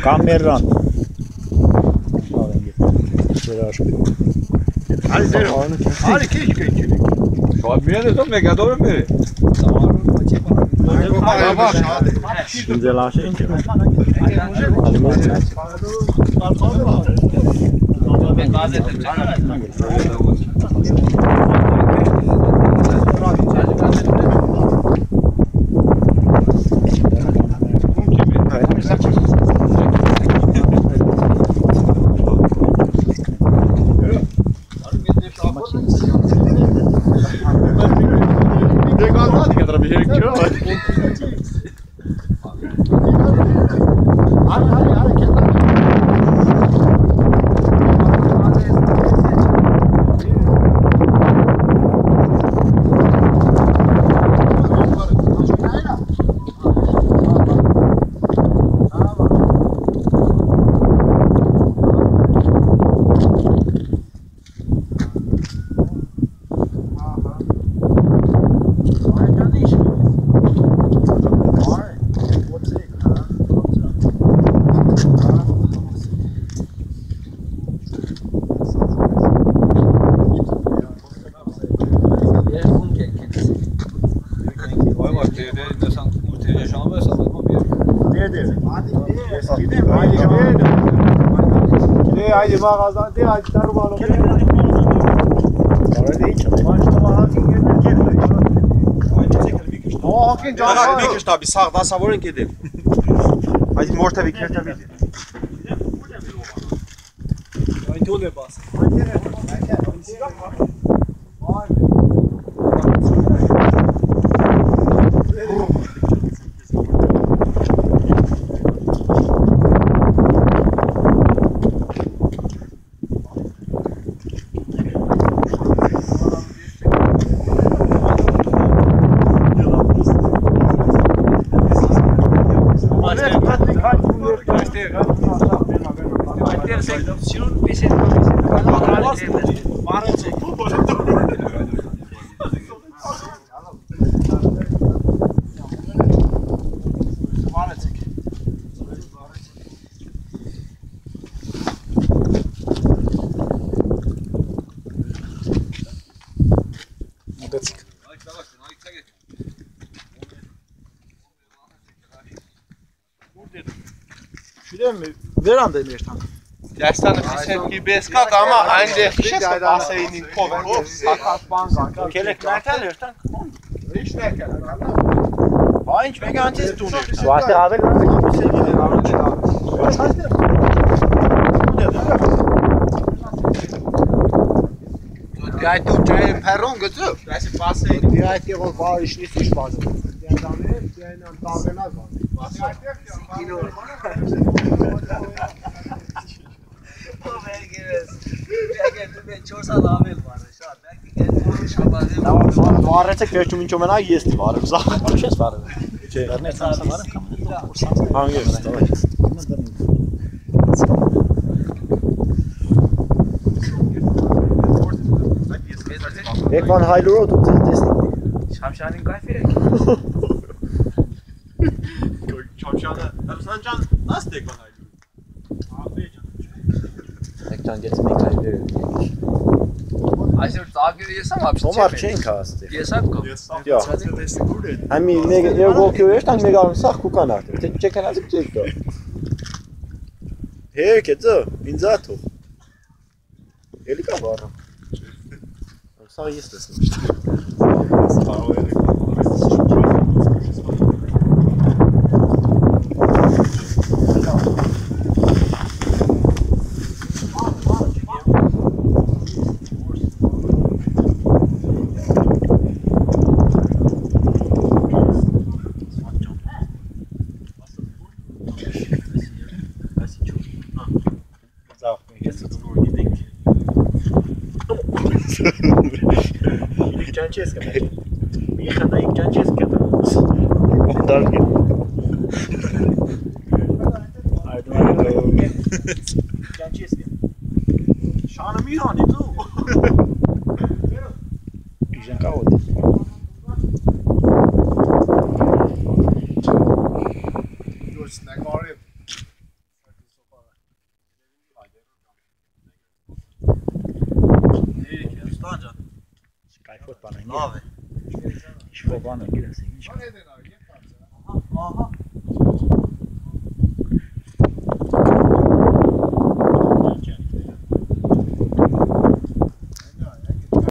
Կամերան։ Արի քիչ։ Շատ միայն է մեգադոր եմ բերի։ Ինձելաշ ինչ է։ Haydi mağazan de haydi tarım Hakin canım. Bir kişi tabi sağdan savurun ki değil. Haydi morta bir kere tabi. Haydi öyle bas. Veranda emirtan. Gerçekten kısmet gibi eskak ama aynı kişi basayının kovu. Sakat banka. Kelek merkel yerten. Hiç merkel. Aynı mekantiz tunu. Suarte abi Gayet o çayın peron götür. Gerçi basayın. Gayet o bağ işini suç bazı. Yani davranmaz var. Վարեցեք վերջում ինչ ոմենա ես դի վարեմ, զախ չես վարել։ Չէ, առնես ամսը վարեմ կամ։ Հանգես, давай։ Եկան հայլուրով դու տեսնի։ Şamşanın kayfı. Şamşanı. Sancan nasıl tek bana ayırıyor? Abi canım. Ekran geçmek kaybediyor. Այսօր ծաղիր եսամ ապշտ Ոմար չենք ասել։ Եսակ կո։ Yo. Համի մեկ ոգի ու եշտանք մեկ արում սախ կուկան արդեն։ Թե չեք հնացիկ չեք դո։ Հերք է ձո, ինձաթու։ Էլի կա վառը։ Սա ես տեսնում շտ։ Ջանչեսկա։ Մի խնդայիկ ջանչեսկա։ Դարգի։ Այդուր ջանչեսկա։ Շանը մի հանի դու։ Իժան կավոտ։ Ուրս նկարի Ստան ջան։ Կայֆոտ բան է։ Լավ է։ Ինչ որ բան է, գիտես, ինչ։ Ահա, Ահա։